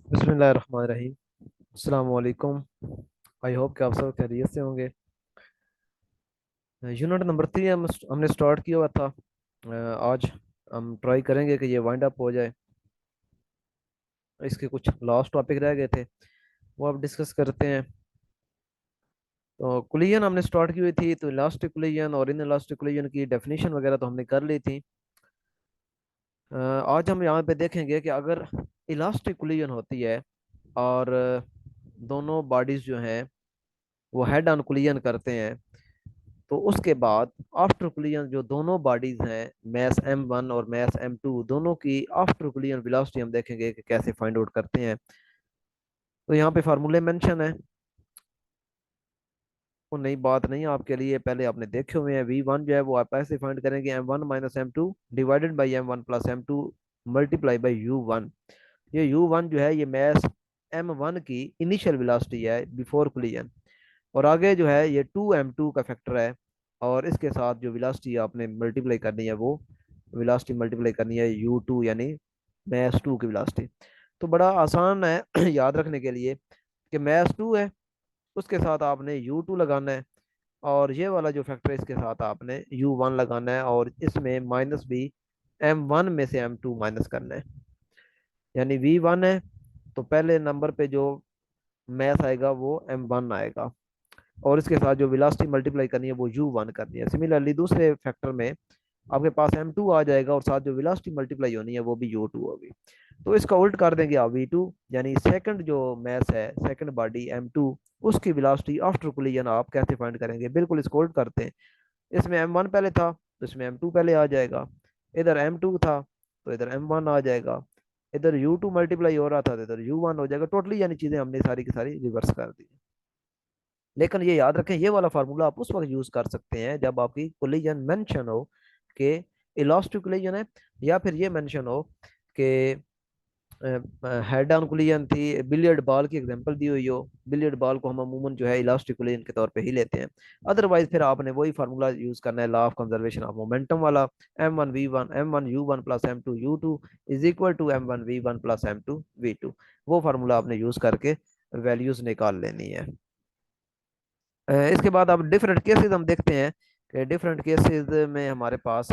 बिस्मिल्लाहिर्रहमानिर्रहीम। अस्सलाम वालेकुम। आई होप कि आप सब खैरियत से होंगे। यूनिट नंबर 3 हमने स्टार्ट किया हुआ था। आज हम ट्राई करेंगे कि ये वाइंड अप हो जाए। इसके कुछ लास्ट टॉपिक रह गए थे, वो अब डिस्कस करते हैं। तो कुलियन हमने स्टार्ट की हुई थी, तो इलास्टिक कुलियन और इन इलास्टिक कुलियन की डेफिनेशन वगैरह तो हमने कर ली थी। आज हम यहाँ पे देखेंगे कि अगर इलास्टिक कुलियन होती है और दोनों बॉडीज जो हैं वो हेड ऑन कुलियन करते हैं, तो उसके बाद आफ्टर कुलियन जो दोनों बॉडीज हैं, मैस m1 और मैस m2, दोनों की आफ्टर कुलियन वेलोसिटी हम देखेंगे कि कैसे फाइंड आउट करते हैं। तो यहाँ पे फार्मूले मेंशन है, वो नई बात नहीं है आपके लिए, पहले आपने देखे हुए हैं। v1 जो है वो आप ऐसे फाइंड करेंगे m1 minus m2 divided by m1 plus m2 multiply by u1। ये u1 जो है ये मैस m1 की इनिशियल वेलोसिटी है बिफोर कुलियन, और आगे जो है ये 2m2 का फैक्टर है, और इसके साथ जो वेलोसिटी आपने मल्टीप्लाई करनी है वो वेलोसिटी मल्टीप्लाई करनी है u2 यानी मैस 2 की वेलोसिटी। तो बड़ा आसान है याद रखने के लिए कि मैस 2 है, उसके साथ आपने u2 लगाना है, और ये वाला जो फैक्टर है इसके साथ आपने u1 लगाना है, और इसमें माइनस भी m1 में से m2 माइनस करना है। यानी v1 है तो पहले नंबर पे जो मैस आएगा वो m1 आएगा, और इसके साथ जो वेलोसिटी मल्टीप्लाई करनी है वो u1 करनी है। सिमिलरली दूसरे फैक्टर में आपके पास m2 आ जाएगा, और साथ जो वेलोसिटी मल्टीप्लाई होनी है वो भी u2 होगी। तो इसका उल्ट कर देंगे आप v2, यानी सेकंड जो मैस है, सेकंड बॉडी m2, उसकी वेलोसिटी आफ्टर कोलिजन आप कैसे फाइंड करेंगे, बिल्कुल इसको उल्ट करते हैं। इसमें m1 पहले था तो इसमें m2 पहले आ जाएगा, इधर m2 था तो इधर m1 आ जाएगा, इधर u2 मल्टीप्लाई हो रहा था तो इधर u1 हो जाएगा टोटली, यानी चीजें हमने सारी की सारी रिवर्स कर दी। लेकिन ये याद रखें, ये वाला फार्मूला आप उस वक्त यूज कर सकते हैं जब आपकी कोलिजन मेंशन हो कि इलास्टिक कोलिजन है, या फिर ये मेंशन हो कि हेड ऑन कोलिजन थी। बिलियर्ड बॉल की एग्जांपल दी हुई हो, बिलियर्ड बॉल को हम अमूमन जो है इलास्टिक कोलिजन के तौर पे ही लेते हैं। अदरवाइज फिर आपने वही फार्मूला यूज करना है, law of conservation of momentum वाला। m1v1 m1u1 plus m2u2 is equal to m1v1 plus m2v2। वो फार्मूला आपने यूज करके वैल्यूज निकाल लेनी है। इसके बाद अब डिफरेंट केसेस हम देखते हैं कि डिफरेंट केसेस में हमारे पास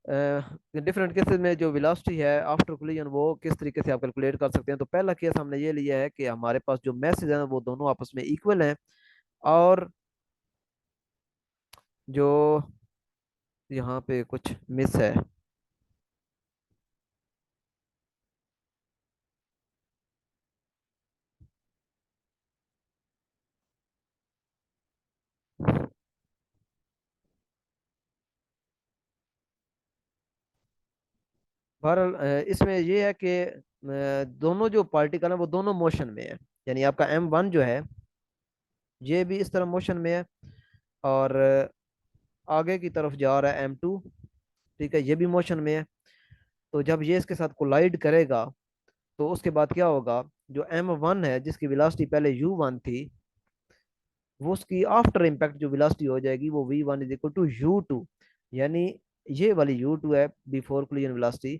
डिफरेंट केसेस में जो वेलोसिटी है आफ्टर कोलिजन वो किस तरीके से आप कैलकुलेट कर सकते हैं। तो पहला केस हमने ये लिया है कि हमारे पास जो मैसेज हैं वो दोनों आपस में इक्वल हैं, और जो यहाँ पे कुछ मिस है। बहरहाल इसमें ये है कि दोनों जो पार्टिकल है वो दोनों मोशन में है। यानी आपका m1 जो है ये भी इस तरह मोशन में है, और आगे की तरफ जा रहा है m2, ठीक है, ये भी मोशन में है। तो जब ये इसके साथ कोलाइड करेगा तो उसके बाद क्या होगा, जो m1 है जिसकी वेलोसिटी पहले u1 थी, वो उसकी आफ्टर इम्पैक्ट जो वेलोसिटी हो जाएगी वो v1 is equal to u2। यानी ये वाली u2 है before collision velocity,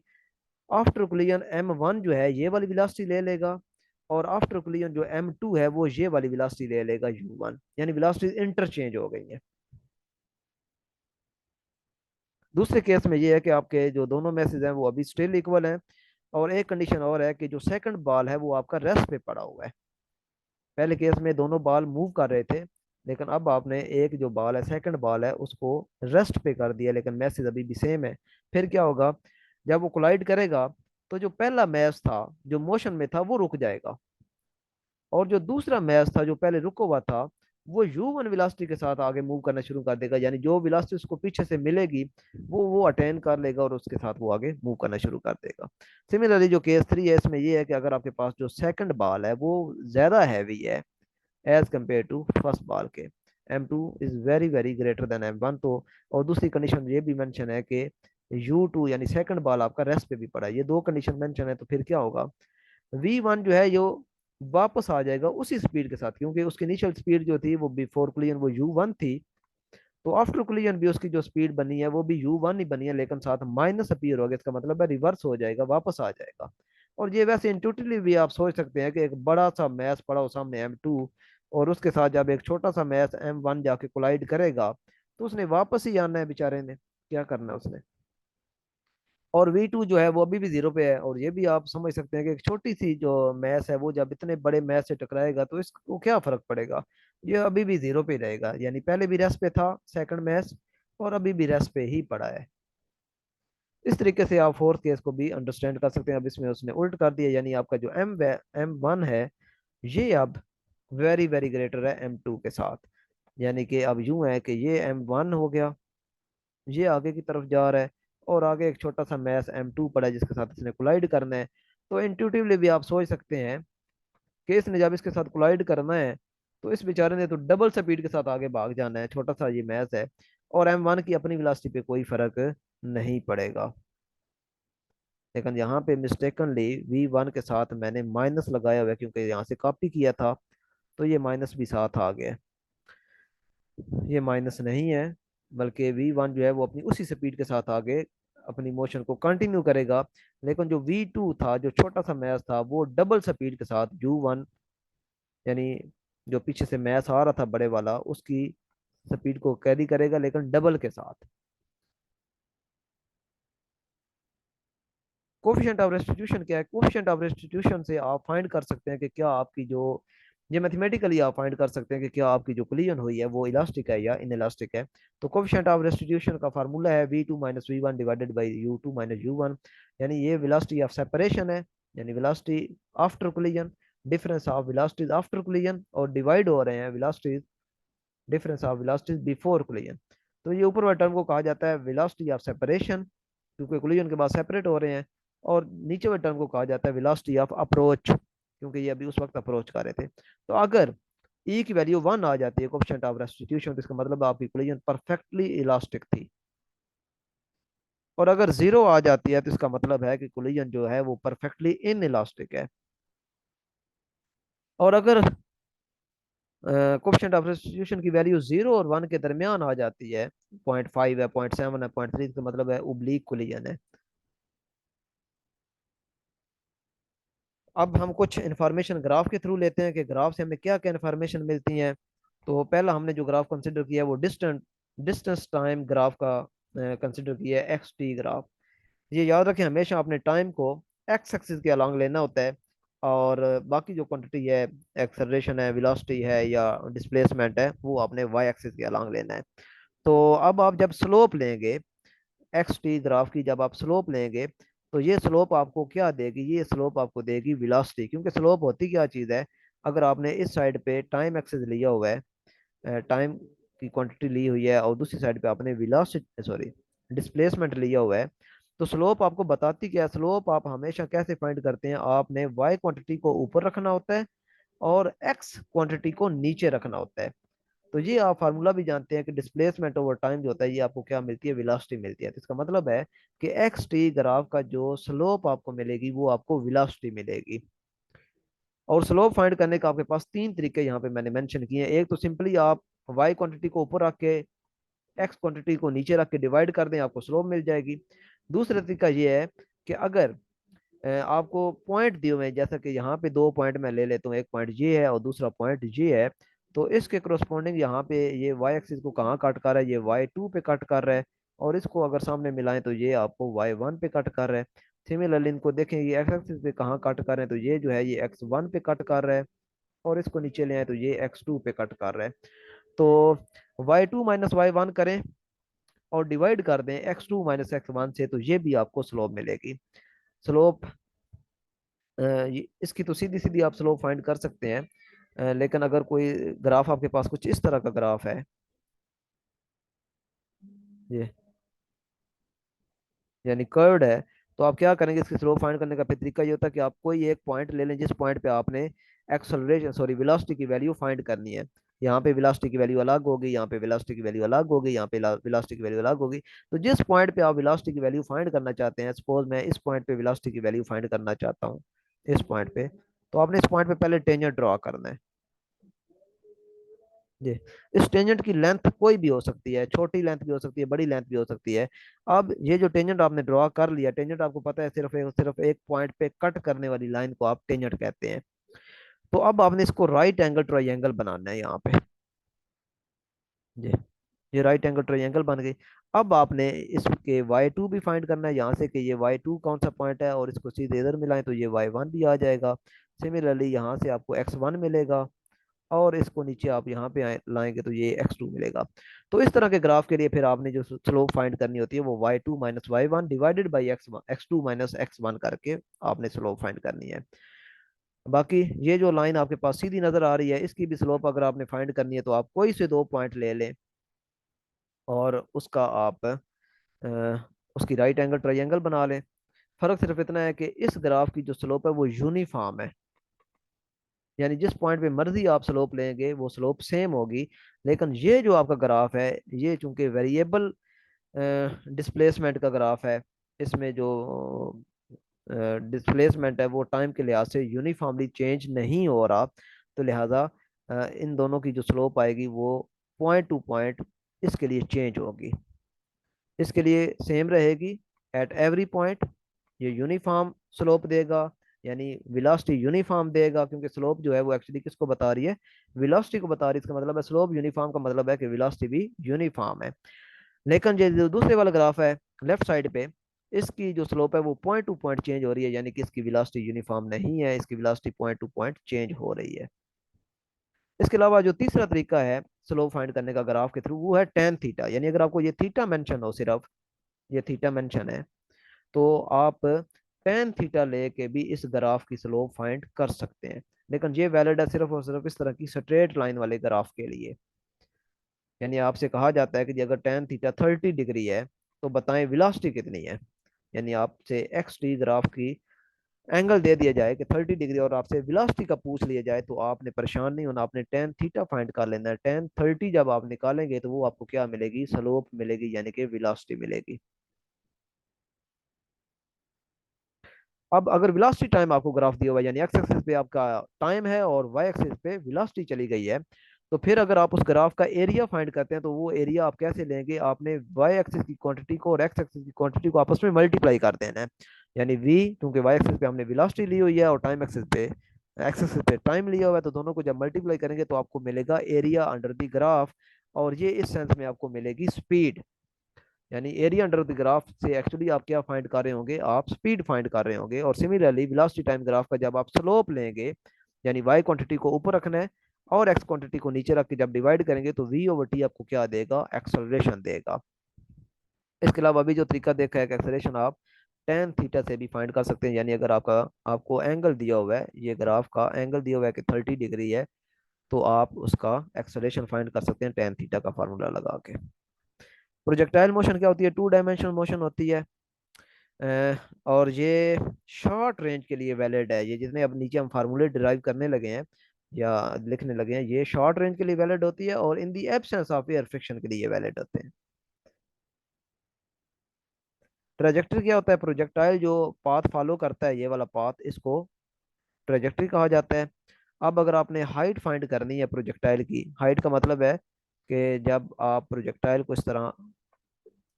after collision m1 जो है ये वाली वेलोसिटी ले लेगा, और आफ्टर कोलिजन जो m2 है वो ये वाली वेलोसिटी ले लेगा u1, यानी वेलोसिटी इंटरचेंज हो गई है। दूसरे केस में ये है कि आपके जो दोनों मैसेज हैं वो अभी स्टिल इक्वल हैं, और एक कंडीशन और है कि जो सेकंड बॉल है वो आपका रेस्ट पे पड़ा हुआ है। पहले केस में दोनों बॉल मूव कर रहे थे, लेकिन अब आपने एक जो बॉल है, सेकंड बॉल है, उसको रेस्ट पे कर दिया, लेकिन मैसेज अभी भी सेम है। फिर क्या होगा, जब वो कोलाइड करेगा तो जो पहला मैच था जो मोशन में था वो रुक जाएगा, और जो दूसरा मैच था जो पहले रुका हुआ था वो u1 वेलोसिटी के साथ आगे मूव करना शुरू कर देगा। यानी जो वेलोसिटी उसको पीछे से मिलेगी वो अटेन कर लेगा, और उसके साथ वो आगे मूव करना शुरू कर देगा। सिमिलरली जो केस 3 है, इसमें ये है कि अगर आपके पास जो सेकंड बॉल है वो ज्यादा हैवी है as compare to first ball के, m2 is very very greater than m1। तो और दूसरी कंडीशन ये भी मेंशन है कि u2 यानी सेकंड बॉल आपका रेस्ट पे भी पड़ा है। ये दो कंडीशन मेंशन है, तो फिर क्या होगा, v1 जो है जो वापस आ जाएगा उसी स्पीड के साथ, क्योंकि उसकी इनिशियल स्पीड जो थी वो बिफोर कोलिजन वो u1 थी, तो आफ्टर कोलिजन भी उसकी जो स्पीड बनी है वो भी u1 ही बनी है, लेकिन साथ माइनस अपीयर हो गया, इसका मतलब है रिवर्स हो जाएगा, वापस आ जाएगा। और ये वैसे इंट्यूटिवली भी आप सोच सकते हैं कि एक बड़ा सा मैस पड़ा हो सामने m2, और उसके साथ जब एक छोटा सा मैस m1 जाके कोलाइड करेगा, तो उसने वापस ही आना है, बेचारे ने क्या करना है उसने। और V2 जो है वो अभी भी जीरो पे है, और ये भी आप समझ सकते हैं कि एक छोटी सी जो मैस है वो जब इतने बड़े मैस से टकराएगा तो इसको क्या फर्क पड़ेगा, ये अभी भी जीरो पे रहेगा, यानी पहले भी रेस्ट पे था सेकंड मैस, और अभी भी रेस्ट पे ही पड़ा है। इस तरीके से आप फोर्थ केस को भी अंडरस्टैंड कर सकते हैं। अब इसमें उसने उल्ट कर दिया, यानी आपका जो M1 है ये अब वेरी वेरी ग्रेटर है M2 के साथ, यानी कि अब यूं है कि ये M1 हो गया, ये आगे की तरफ जा रहा है, और आगे एक छोटा सा मैस M2 पड़ा है जिसके साथ इसने कोलाइड करना है। तो इंट्यूटिवली भी आप सोच सकते हैं कि इसने जब इसके साथ कोलाइड करना है तो इस बेचारे ने तो डबल स्पीड के साथ आगे भाग जाना है, छोटा सा ये मैस है, और M1 की अपनी वेलोसिटी पे कोई फर्क नहीं पड़ेगा। लेकिन यहाँ पे मिस्टेकनली V1 के साथ मैंने माइनस लगाया हुआ है, क्योंकि यहाँ से कॉपी किया था, तो ये माइनस भी साथ आ गया। ये माइनस नहीं है, बल्कि V1 जो है वो अपनी उसी स्पीड के साथ आगे अपनी मोशन को कंटिन्यू करेगा। लेकिन जो V2 था, जो छोटा सा मैच था, वो डबल स्पीड के साथ U1, यानी जो पीछे से मैच आ रहा था बड़े वाला, उसकी स्पीड को कैरी करेगा, लेकिन डबल के साथ। कोफिशिएंट ऑफ रेस्टिट्यूशन क्या है? कोफिशिएंट ऑफ रेस्टिट्यूशन से आप फाइंड कर सकते हैं कि क्या आपकी जो, ये मैथमेटिकली आप फाइंड कर सकते हैं कि क्या आपकी जो कोलिजन हुई है वो इलास्टिक है या इनइलास्टिक है। तो कोफिशिएंट ऑफ रेस्टिट्यूशन का फार्मूला है V2 minus V1 divided by U2 minus U1, यानी ये वेलोसिटी ऑफ सेपरेशन है, यानी velocity after collision, difference of velocities after collision, और डिवाइड हो रहे हैं velocities, difference of velocities before collision. तो ये ऊपर वाले टर्म को कहा जाता है वेलोसिटी ऑफ सेपरेशन, क्योंकि कोलिजन के बाद सेपरेट हो रहे हैं। और नीचे वाले टर्म को कहा जाता है वेलोसिटी ऑफ अप्रोच, क्योंकि ये अभी उस वक्त अप्रोच कर रहे थे। तो अगर ई की वैल्यू 1 आ जाती है कोफिशिएंट ऑफ रेस्टिट्यूशन, तो इसका मतलब आपकी कोलिजन परफेक्टली इलास्टिक थी। और अगर 0 आ जाती है तो इसका मतलब है कि कोलिजन जो है वो परफेक्टली इन इलास्टिक है। और अगर कोफिशिएंट ऑफ रेस्टिट्यूशन की वैल्यू 0 और 1 के दरमियान आ जाती है, 0.5 है, 0.7 है, 0.3, का मतलब है उब्लीक कोलिजन है। अब हम कुछ इन्फॉर्मेशन ग्राफ के थ्रू लेते हैं कि ग्राफ से हमें क्या क्या इन्फॉर्मेशन मिलती है। तो पहला हमने जो ग्राफ कंसिडर किया है वो डिस्टेंस टाइम ग्राफ का कंसिडर किया है, XT ग्राफ। ये याद रखें, हमेशा अपने टाइम को एक्स एक्सिस के अलॉन्ग लेना होता है, और बाकी जो क्वांटिटी है, एक्सेलरेशन है, वेलोसिटी है, या डिस्प्लेसमेंट है, वो आपने वाई एक्सिस के अलॉन्ग लेना है। तो अब आप जब स्लोप लेंगे, XT ग्राफ की जब आप स्लोप लेंगे, तो ये स्लोप आपको क्या देगी? ये स्लोप आपको देगी वेलोसिटी, क्योंकि स्लोप होती क्या चीज़ है? अगर आपने इस साइड पे टाइम एक्सिस लिया हुआ है, टाइम की क्वांटिटी ली हुई है, और दूसरी साइड पे आपने वेलोसिटी सॉरी डिस्प्लेसमेंट लिया हुआ है, तो स्लोप आपको बताती क्या है? स्लोप आप हमेशा कैसे फाइंड करते हैं? आपने वाई क्वांटिटी को ऊपर रखना होता है, और एक्स क्वांटिटी को नीचे रखना होता है। तो ये आप फार्मूला भी जानते हैं कि डिस्प्लेसमेंट ओवर टाइम जो होता है, ये आपको क्या मिलती है? वेलोसिटी मिलती है। तो इसका मतलब है कि XT ग्राफ का जो स्लोप आपको मिलेगी वो आपको वेलोसिटी मिलेगी। और स्लोप फाइंड करने का आपके पास तीन तरीके यहाँ पे मैंने मेंशन किए हैं। एक तो सिंपली आप वाई क्वांटिटी को ऊपर रख के एक्स क्वांटिटी को नीचे रख के डिवाइड कर दें, आपको स्लोप मिल जाएगी। दूसरा तरीका ये है कि अगर आपको पॉइंट दिए हुए हैं, जैसा कि यहाँ पे दो पॉइंट मैं ले लेता हूँ, एक पॉइंट ये है और दूसरा पॉइंट ये है, तो इसके करस्पॉन्डिंग यहाँ पे ये वाई एक्सिस को कहाँ कट कर रहा है? ये Y2 पे कट कर रहा है। और इसको अगर सामने मिलाएं तो ये आपको Y1 पे कट कर रहा है। सिमिलरली इनको देखें, ये एक्स एक्सिस पे कहाँ कट कर रहे हैं? तो ये जो है ये X1 पे कट कर रहा है, और इसको नीचे ले आए तो ये X2 पे कट कर रहा है। तो Y2 माइनस Y1 करें और डिवाइड कर दें X2 माइनस X1 से, तो ये भी आपको स्लोप मिलेगी। स्लोप इसकी तो सीधी सीधी आप स्लोप फाइंड कर सकते हैं। लेकिन अगर कोई ग्राफ आपके पास कुछ इस तरह का ग्राफ है, ये यानी कर्व्ड है, तो आप क्या करेंगे? इसकी स्लोप फाइंड करने का फिर तरीका ये होता है कि आप कोई एक पॉइंट ले लें जिस पॉइंट पे आपने एक्सेलरेशन सॉरी वेलोसिटी की वैल्यू फाइंड करनी है। यहाँ पे वेलोसिटी की वैल्यू अलग होगी, यहाँ पे वेलोसिटी की वैल्यू अलग होगी, यहाँ पे वेलोसिटी की वैल्यू अलग होगी। तो जिस पॉइंट पे आप वेलोसिटी की वैल्यू फाइंड करना चाहते हैं, सपोज मैं इस पॉइंट पे वेलोसिटी की वैल्यू फाइंड करना चाहता हूँ, इस पॉइंट पे, तो आपने इस पॉइंट पे पहले टेंजेंट ड्रॉ करना है। जी। इस टेंजेंट की लेंथ कोई भी हो सकती है, छोटी लेंथ भी हो सकती है, बड़ी लेंथ भी हो सकती है। अब ये जो टेंजेंट आपने ड्रॉ कर लिया, टेंजेंट आपको पता है सिर्फ एक पॉइंट पे कट करने वाली लाइन को आप टेंजेंट कहते हैं। तो अब आपने इसको राइट एंगल ट्राइंगल बनाना है यहाँ पे। जी। ये राइट एंगल ट्राइंगल बन गई। अब आपने इसके y2 भी फाइंड करना है यहाँ से, कि ये y2 कौन सा पॉइंट है, और इसको सीधे इधर मिलाएं तो ये y1 भी आ जाएगा। सिमिलरली यहाँ से आपको x1 मिलेगा, और इसको नीचे आप यहाँ पे लाएंगे तो ये x2 मिलेगा। तो इस तरह के ग्राफ के लिए फिर आपने जो स्लोप फाइंड करनी होती है वो y2 minus y one divided by x2 minus x1 करके आपने स्लोप फाइंड करनी है। बाकी ये जो लाइन आपके पास सीधी नजर आ रही है, इसकी भी स्लोप अगर आपने फाइंड करनी है तो आप कोई से दो पॉइंट ले लें, और उसका आप उसकी राइट एंगल ट्राइंगल बना लें। फर्क सिर्फ इतना है कि इस ग्राफ की जो स्लोप है वो यूनिफॉर्म है, यानी जिस पॉइंट पे मर्जी आप स्लोप लेंगे वो स्लोप सेम होगी। लेकिन ये जो आपका ग्राफ है, ये चूंकि वेरिएबल डिस्प्लेसमेंट का ग्राफ है, इसमें जो डिस्प्लेसमेंट है वो टाइम के लिहाज से यूनिफॉर्मली चेंज नहीं हो रहा, तो लिहाजा इन दोनों की जो स्लोप आएगी वो पॉइंट टू पॉइंट इसके लिए चेंज होगी, इसके लिए सेम रहेगी एट एवरी पॉइंट। ये यूनिफॉर्म स्लोप देगा, यानी वेलोसिटी यूनिफॉर्म देगा, क्योंकि स्लोप जो है वो एक्चुअली किसको बता रही है, वेलोसिटी को बता रही है। इसका मतलब है स्लोप यूनिफॉर्म का मतलब है कि वेलोसिटी भी यूनिफॉर्म है। लेकिन ये जो दूसरे वाला ग्राफ है लेफ्ट साइड पे, इसकी जो स्लोप है वो पॉइंट टू पॉइंट चेंज हो रही है, यानी कि इसकी वेलोसिटी यूनिफॉर्म नहीं है, इसकी velocity point two point change हो रही है। इसके अलावा जो तीसरा तरीका है स्लोप फाइंड करने का ग्राफ के थ्रू, वो है टेन थीटा। यानी अगर आपको ये थीटा मेंशन हो, सिर्फ ये थीटा मेंशन है, तो आप टेन थीटा लेके भी इस ग्राफ की स्लोप फाइंड कर सकते हैं। लेकिन ये वैलिड है सिर्फ और सिर्फ इस तरह की स्ट्रेट लाइन वाले ग्राफ के लिए। यानी आपसे कहा जाता है कि अगर टेन थीटा 30 डिग्री है तो बताएं वेलोसिटी कितनी है। यानी आपसे एक्स टी ग्राफ की एंगल दे दिया जाए कि 30 डिग्री, और आपसे वेलोसिटी का पूछ लिया जाए, तो आपने परेशान नहीं होना, आपने टेन थीटा फाइंड कर लेना है। टेन थर्टी जब आप निकालेंगे तो वो आपको क्या मिलेगी, स्लोप मिलेगी, यानी कि वेलोसिटी मिलेगी। अब अगर वेलोसिटी टाइम आपको ग्राफ दिया हुआ है, यानी एक्स एक्सिस पे आपका टाइम है और वाई एक्सिस पे वेलोसिटी चली गई है, तो फिर अगर आप उस ग्राफ का एरिया फाइंड करते हैं तो वो एरिया आप कैसे लेंगे, आपने वाई एक्सिस की क्वांटिटी को और एक्स एक्सिस की क्वांटिटी को आपस में मल्टीप्लाई कर देना है। यानी वी, क्योंकि वाई एक्सिस पे हमने वेलोसिटी ली हुई है और टाइम एक्सिस पे एक्स एक्सिस पे टाइम लिया हुआ है, तो दोनों को जब मल्टीप्लाई करेंगे तो आपको मिलेगा एरिया अंडर द ग्राफ, और ये इस सेंस में आपको मिलेगी स्पीड। यानी एरिया अंडर द ग्राफ से एक्चुअली आप क्या फाइंड कर रहे होंगे, आप स्पीड फाइंड कर रहे होंगे। और सिमिलरली वेलोसिटी टाइम ग्राफ का जब आप स्लोप लेंगे, यानी वाई क्वांटिटी को ऊपर रखना है और एक्स क्वांटिटी को नीचे रख के जब डिवाइड करेंगे तो वी ओवर टी आपको क्या देगा, एक्सलरेशन देगा। इसके अलावा अभी जो तरीका देखा है कि एक्सलेशन आप टेन थीटा से भी फाइंड कर सकते हैं। यानी अगर आपका आपको एंगल दिया हुआ है, ये ग्राफ का एंगल दिया हुआ है कि 30 डिग्री है, तो आप उसका एक्सलेशन फाइंड कर सकते हैं टेन थीटा का फार्मूला लगा के। प्रोजेक्टाइल मोशन क्या होती है, टू डायमेंशनल मोशन होती है। और ये शॉर्ट रेंज के लिए वैलिड है। ये जितने अब नीचे हम फार्मूले डिराइव करने लगे हैं या लिखने लगे हैं, ये शॉर्ट रेंज के लिए वैलिड होती है, और in the absence of air friction के लिए वैलिड होते हैं। ट्रेजेक्टरी क्या होता है, प्रोजेक्टाइल जो पाथ फॉलो करता है, ये वाला पाथ, इसको ट्रेजेक्टरी कहा जाता है। अब अगर आपने हाइट फाइंड करनी है प्रोजेक्टाइल की, हाइट का मतलब है कि जब आप प्रोजेक्टाइल को इस तरह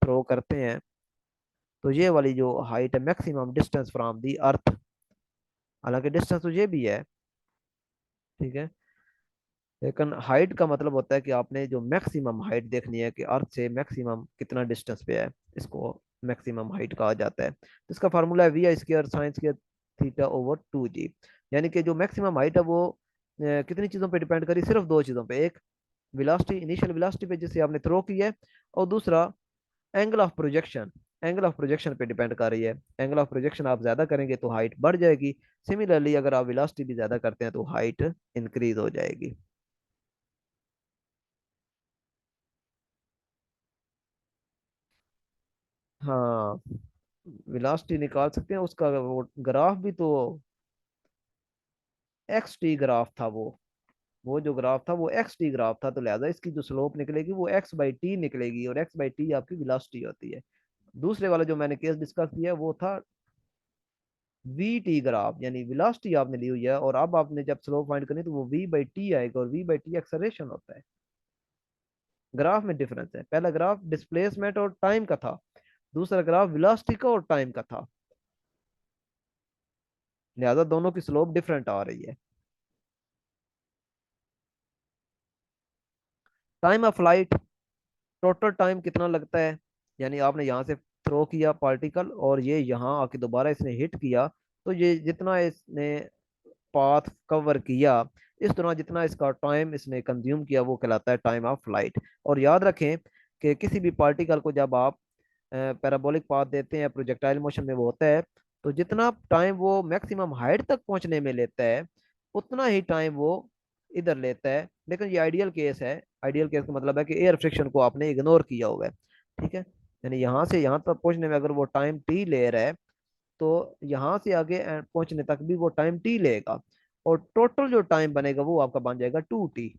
थ्रो करते हैं, तो ये वाली जो हाइट है, मैक्सिमम डिस्टेंस फ्रॉम दी अर्थ, हालांकि डिस्टेंस तो ये भी है, ठीक है, लेकिन हाइट का मतलब होता है कि आपने जो मैक्सिमम हाइट देखनी है कि अर्थ से मैक्सिमम कितना डिस्टेंस पे है, इसको मैक्सिमम हाइट कहा जाता है। तो इसका फार्मूला है V I square sine square theta over two G. यानी कि जो मैक्सिमम हाइट है वो कितनी चीज़ों पे डिपेंड करी, सिर्फ दो चीज़ों पे, एक वेलोसिटी, इनिशियल वेलोसिटी पे जिससे आपने थ्रो की है, और दूसरा angle of projection, angle of projection पे डिपेंड कर रही है। एंगल ऑफ प्रोजेक्शन आप ज्यादा करेंगे तो हाइट बढ़ जाएगी, सिमिलरली अगर आप वेलोसिटी भी ज्यादा करते हैं तो हाइट इंक्रीज हो जाएगी। हाँ, वेलोसिटी निकाल सकते हैं, उसका वो ग्राफ भी तो एक्स टी ग्राफ था वो जो ग्राफ था वो एक्स टी ग्राफ था, तो लिहाजा इसकी जो स्लोप निकलेगी वो एक्स बाई टी निकलेगी, और एक्स बाई टी आपकी वेलोसिटी होती है। दूसरे वाला जो मैंने केस डिस्कस किया वो था वी टी ग्राफ, यानी वेलोसिटी आपने ली हुई है, और अब आपने जब स्लोप फाइंड करनी तो वो वी बाई टी आएगा, और वी बाई टी एक्सलेशन होता है। ग्राफ में डिफरेंस है। पहला ग्राफ डिस्प्लेसमेंट और टाइम का था, दूसरा ग्राफ वेलोसिटी का और टाइम का था, लिहाजा दोनों की स्लोप डिफरेंट आ रही है। Time of flight, total time कितना लगता है, यानी आपने यहाँ से थ्रो किया पार्टिकल और ये यहाँ आके दोबारा इसने हिट किया, तो ये जितना इसने पाथ कवर किया, इस दौरान जितना इसका टाइम इसने कंज्यूम किया, वो कहलाता है टाइम ऑफ फ्लाइट। और याद रखें कि किसी भी पार्टिकल को जब आप पैराबोलिक पाथ देते हैं, प्रोजेक्टाइल मोशन में वो होता है, तो जितना टाइम वो मैक्सिमम हाइट तक पहुंचने में लेता है, उतना ही टाइम वो इधर लेता है। लेकिन ये आइडियल केस है। आइडियल केस का मतलब है कि एयर फ्रिक्शन को आपने इग्नोर किया हुआ है। ठीक है, यानी यहाँ से यहाँ तक पहुंचने में अगर वो टाइम टी ले रहा है, तो यहाँ से आगे पहुंचने तक भी वो टाइम टी लेगा, और टोटल जो टाइम बनेगा वो आपका बन जाएगा 2t।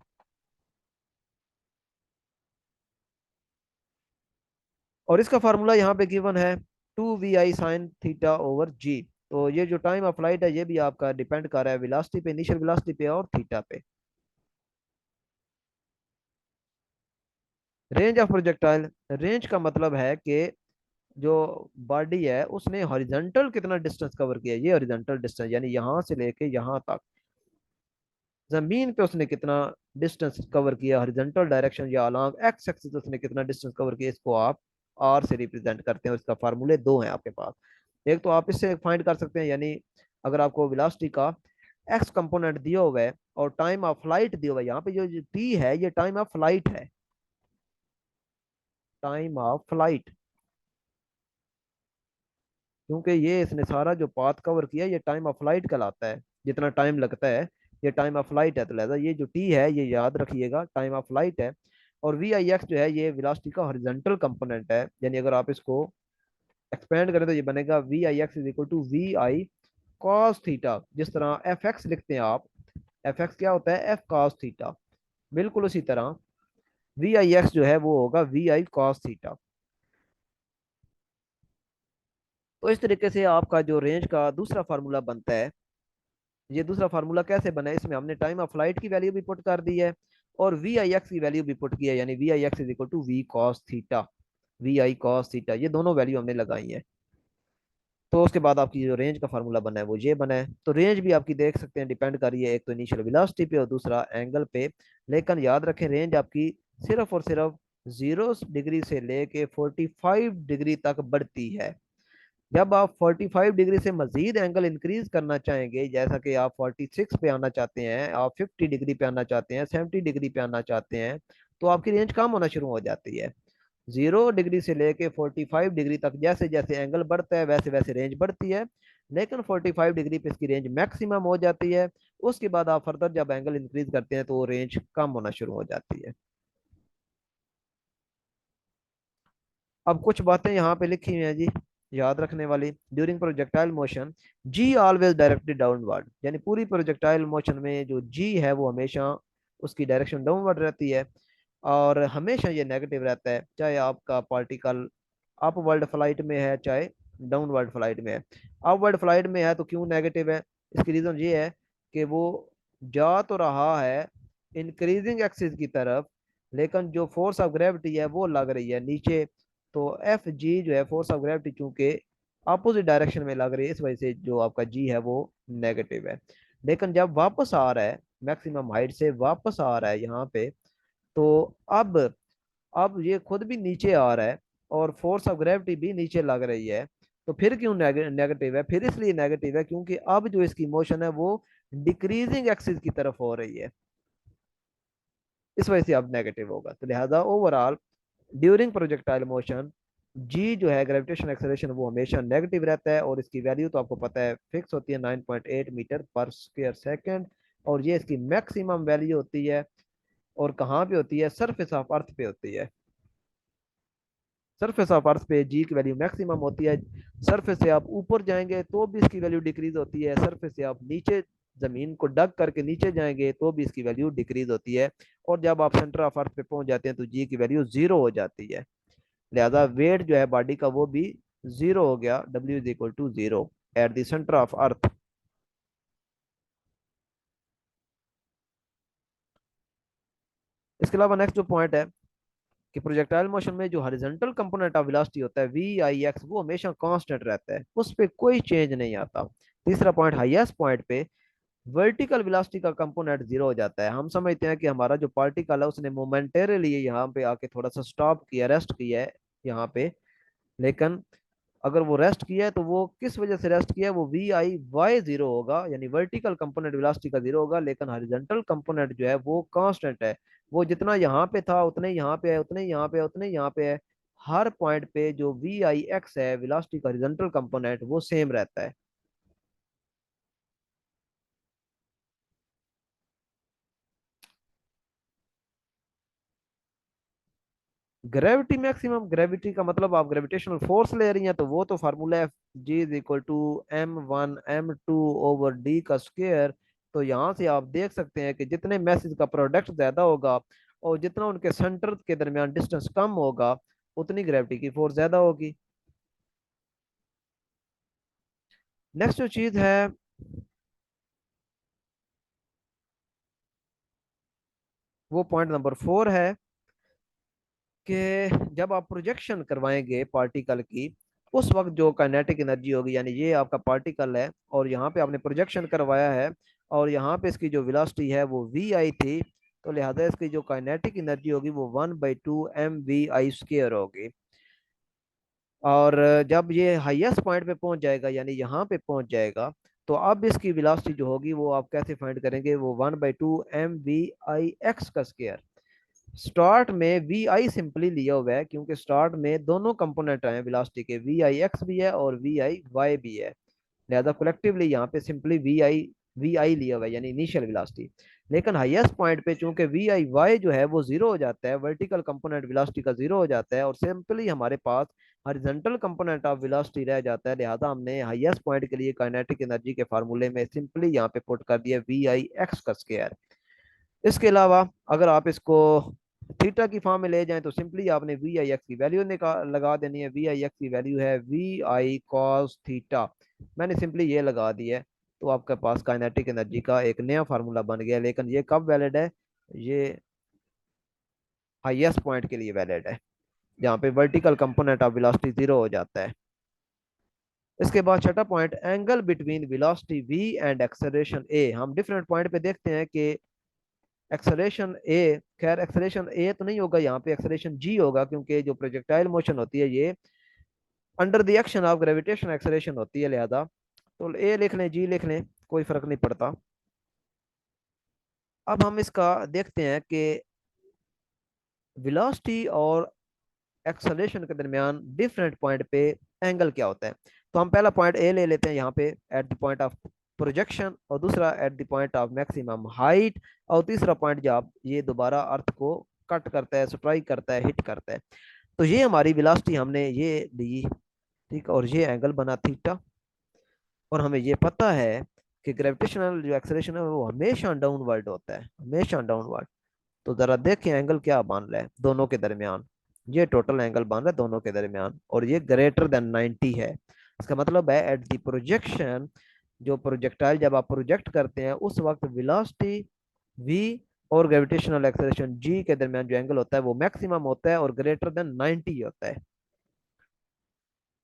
और इसका फार्मूला यहाँ पे गिवन है, 2 vi sin थीटा/g। तो ये जो टाइम ऑफ फ्लाइट है ये भी आपका डिपेंड कर रहा है वेलोसिटी पे, इनिशियल वेलोसिटी पे और थीटा पे। रेंज ऑफ प्रोजेक्टाइल, रेंज का मतलब है कि जो बॉडी है उसने हॉरिजॉन्टल कितना डिस्टेंस कवर किया, ये हॉरिजॉन्टल डिस्टेंस यानी यहाँ से लेके यहाँ तक जमीन पे उसने कितना डिस्टेंस कवर किया, हॉरिजॉन्टल डायरेक्शन या अलॉन्ग एक्स एक्सिस उसने कितना डिस्टेंस कवर किया, इसको आप आर से रिप्रेजेंट करते हैं। इसका फार्मूले दो हैं आपके पास। एक तो आप इससे फाइंड कर सकते हैं, यानी अगर आपको वेलोसिटी का एक्स कंपोनेंट दिया हुआ है और टाइम ऑफ फ्लाइट दिया हुआ है, यहाँ पे जो टी है ये टाइम ऑफ फ्लाइट है, टाइम ऑफ फ्लाइट, क्योंकि ये इसने सारा जो पाथ कवर किया ये टाइम ऑफ फ्लाइट कहलाता है, जितना टाइम लगता है ये टाइम ऑफ फ्लाइट है। तो लिहाजा ये जो टी है ये याद रखिएगा टाइम ऑफ फ्लाइट है। और वी आई एक्स जो है ये वेलोसिटी का हॉरिजॉन्टल कंपोनेंट है, यानी अगर आप इसको एक्सपेंड करें तो ये बनेगा v i x is equal to v i cos theta. जिस तरह एफ एक्स लिखते हैं आप, एफ एक्स क्या होता है, एफ कॉस थीटा, बिल्कुल उसी तरह वी आई एक्स जो है वो होगा वी आई कॉस थीटा। तो इस तरीके से आपका जो रेंज का दूसरा फार्मूला बनता है। ये दूसरा फार्मूला कैसे बना है, इसमें हमने टाइम ऑफ फ्लाइट की वैल्यू भी पुट कर दी है और वी आई एक्स की वैल्यू भी पुट की है, यानी v i x is equal to v cos theta, v i cos theta, ये दोनों वैल्यू हमने लगाई है। तो उसके बाद आपकी जो रेंज का फार्मूला बना है वो ये बना है। तो रेंज भी आपकी देख सकते हैं डिपेंड कर रही है एक तो इनिशियल वेलोसिटी पे और दूसरा एंगल पे। लेकिन याद रखें रेंज आपकी सिर्फ और सिर्फ 0 डिग्री से लेके 45 डिग्री तक बढ़ती है। जब आप 45 डिग्री से मजीद एंगल इंक्रीज करना चाहेंगे, जैसा कि आप 46 पे आना चाहते हैं, आप 50 डिग्री पे आना चाहते हैं, 70 डिग्री पे आना चाहते हैं, तो आपकी रेंज कम होना शुरू हो जाती है। 0 डिग्री से लेके 45 डिग्री तक जैसे जैसे एंगल बढ़ता है वैसे वैसे रेंज बढ़ती है। लेकिन 45 डिग्री पे इसकी रेंज मैक्सिमम हो जाती है। उसके बाद आप फर्दर जब एंगल इंक्रीज करते हैं तो वो रेंज कम होना शुरू हो जाती है। अब कुछ बातें यहाँ पे लिखी हुई हैं जी, याद रखने वाली। ड्यूरिंग प्रोजेक्टाइल मोशन जी ऑलवेज डायरेक्टेड डाउनवर्ड, यानी पूरी प्रोजेक्टाइल मोशन में जो जी है वो हमेशा उसकी डायरेक्शन डाउनवर्ड रहती है, और हमेशा ये नेगेटिव रहता है, चाहे आपका पार्टिकल अपवर्ड फ्लाइट में है चाहे डाउनवर्ड फ्लाइट में है। अपवर्ड फ्लाइट में है तो क्यों नेगेटिव है, इसकी रीजन ये है कि वो जा तो रहा है इंक्रीजिंग एक्सिस की तरफ, लेकिन जो फोर्स ऑफ ग्रेविटी है वो लग रही है नीचे। तो एफ जी जो है फोर्स ऑफ ग्रेविटी चूंकि अपोजिट डायरेक्शन में लग रही है, इस वजह से जो आपका जी है वो नेगेटिव है। लेकिन जब वापस आ रहा है, मैक्सिमम हाइट से वापस आ रहा है यहाँ पे, तो अब अब ये खुद भी नीचे आ रहा है और फोर्स ऑफ ग्रेविटी भी नीचे लग रही है। तो फिर क्यों नेगेटिव है, फिर इसलिए नेगेटिव है क्योंकि अब जो इसकी मोशन है वो डिक्रीजिंग एक्सिस की तरफ हो रही है, इस वजह से अब नेगेटिव होगा। तो लिहाजा ओवरऑल ड्यूरिंग प्रोजेक्टाइल मोशन जी जो है ग्रेविटेशन एक्सेलरेशन वो हमेशा नेगेटिव रहता है, और इसकी वैल्यू तो आपको पता है फिक्स होती है 9.8 मीटर पर स्क्वायर सेकंड, और ये इसकी मैक्सिमम वैल्यू होती है। और कहाँ पे होती है, सरफेस ऑफ अर्थ पे होती है। सरफेस ऑफ अर्थ पे जी की वैल्यू मैक्सिमम होती है। सरफेस से आप ऊपर जाएंगे तो भी इसकी वैल्यू डिक्रीज होती है, सरफेस से आप नीचे जमीन को डग करके नीचे जाएंगे तो भी इसकी वैल्यू डिक्रीज होती है। और जब आप सेंटर ऑफ अर्थ पे पहुंच जाते हैं तो जी की वैल्यू जीरो हो जाती है। लिहाजा वेट जो है बॉडी का वो भी जीरो हो गया, डब्ल्यू is equal to zero at the centre of earth. इसके अलावा नेक्स्ट जो पॉइंट है, कि प्रोजेक्टाइल मोशन में जो हॉरिजॉन्टल कंपोनेंट ऑफ वेलोसिटी होता है वी आई एक्स, वो हमेशा कांस्टेंट रहता है, उस पर कोई चेंज नहीं आता। तीसरा पॉइंट, हाईएस्ट पॉइंट पे वर्टिकल वेलोसिटी का कंपोनेंट जीरो हो जाता है। हम समझते हैं कि हमारा जो पार्टिकल है उसने मोमेंटेरली यहाँ पे आके थोड़ा सा स्टॉप किया, रेस्ट किया है यहाँ पे, लेकिन अगर वो रेस्ट किया है तो वो किस वजह से रेस्ट किया है, वो वी आई वाई जीरो होगा, यानी वर्टिकल कंपोनेंट वेलोसिटी का जीरो होगा, लेकिन हॉरिजॉन्टल कंपोनेंट जो है वो कांस्टेंट है। वो जितना यहाँ पे था उतने यहाँ पे है, उतने यहाँ पे है, उतने यहाँ पे है। हर पॉइंट पे जो वी आई एक्स है वेलोसिटी का हॉरिजॉन्टल कंपोनेंट, वो सेम रहता है। ग्रेविटी मैक्सिमम, ग्रेविटी का मतलब आप ग्रेविटेशनल फोर्स ले रही हैं, तो वो तो फार्मूला है G is equal to M1 M2 over D का स्क्वायर। तो यहाँ से आप देख सकते हैं कि जितने मैसेज का प्रोडक्ट ज्यादा होगा और जितना उनके सेंटर के दरमियान डिस्टेंस कम होगा, उतनी ग्रेविटी की फोर्स ज्यादा होगी। नेक्स्ट जो चीज है वो पॉइंट नंबर 4 है कि जब आप प्रोजेक्शन करवाएंगे पार्टिकल की, उस वक्त जो काइनेटिक एनर्जी होगी, यानी ये आपका पार्टिकल है और यहाँ पे आपने प्रोजेक्शन करवाया है और यहाँ पे इसकी जो वेलोसिटी है वो वी आई थी, तो लिहाजा इसकी जो काइनेटिक एनर्जी होगी वो 1/2 mv/i² होगी। और जब ये हाईएस्ट पॉइंट पे पहुंच जाएगा, यानी यहाँ पे पहुंच जाएगा, तो अब इसकी वेलोसिटी जो होगी वो आप कैसे फाइंड करेंगे, वो 1/2 mvi x²। स्टार्ट में वी आई सिंपली लिया हुआ है क्योंकि स्टार्ट में दोनों कंपोनेंट आए वेलोसिटी के, वी आई एक्स भी है और वी आई वाई भी है, लिहाजा कलेक्टिवली यहाँ पे सिंपली वी आई लिया हुआ है, यानी इनिशियल वेलोसिटी। लेकिन हाईएस्ट पॉइंट पे चूंकि वी आई वाई जो है वो जीरो हो जाता है, वर्टिकल कंपोनेंट वेलोसिटी का जीरो हो जाता है, और सिंपली हमारे पास हॉरिजॉन्टल कंपोनेंट ऑफ वेलोसिटी रह जाता है, लिहाजा हमने हाईएस्ट पॉइंट के लिए काइनेटिक एनर्जी के फार्मूले में सिंपली यहाँ पे पुट कर दिया वी आई एक्स का स्क्वायर। इसके अलावा अगर आप इसको थीटा की फॉर्म में ले जाएं तो सिंपली आपने वी आई एक्स की वैल्यू निकाल लगा देनी है। वी आई एक्स की वैल्यू है वी आई कॉस थीटा, मैंने सिंपली ये लगा दी है। तो आपके पास काइनेटिक एनर्जी का एक नया फार्मूला बन गया, लेकिन ये कब वैलिड है, ये हाईएस्ट पॉइंट के लिए वैलिड है जहाँ पे vertical component of velocity zero हो जाता है। इसके बाद छठा point, angle between velocity v and acceleration a। हम डिफरेंट पॉइंट पे देखते हैं कि एक्सेलरेशन ए, खैर एक्सेलरेशन ए तो नहीं होगा, यहाँ पे एक्सेलरेशन जी होगा, क्योंकि जो प्रोजेक्टाइल मोशन होती है ये under the action of gravitation acceleration होती है, लिहाजा तो ए लिख लें, जी लिख लें, कोई फर्क नहीं पड़ता। अब हम इसका देखते हैं कि वेलोसिटी और एक्सेलरेशन के दरमियान डिफरेंट पॉइंट पे एंगल क्या होता है। तो हम पहला पॉइंट ए ले लेते हैं यहाँ पे at the point of projection, और दूसरा at the point of maximum height, और तीसरा पॉइंट जब ये दोबारा अर्थ को कट करता है, स्ट्राइक करता है, हिट करता है। तो ये हमारी वेलोसिटी हमने ये ली, ठीक, और ये एंगल बना थीटा। और हमें ये पता है कि ग्रेविटेशनल जो एक्सेलरेशन है वो हमेशा डाउनवर्ड होता है, हमेशा डाउनवर्ड। तो जरा देखें एंगल क्या बन रहा है दोनों के दरमियान, ये टोटल एंगल बन रहा है दोनों के दरमियान, और ये ग्रेटर देन 90 है। इसका मतलब है एट द प्रोजेक्शन, जो प्रोजेक्टाइल जब आप प्रोजेक्ट करते हैं उस वक्त वेलोसिटी v और ग्रेविटेशनल एक्सेलरेशन g के दरमियान जो एंगल होता है वो मैक्सिमम होता है और ग्रेटर देन 90 होता है।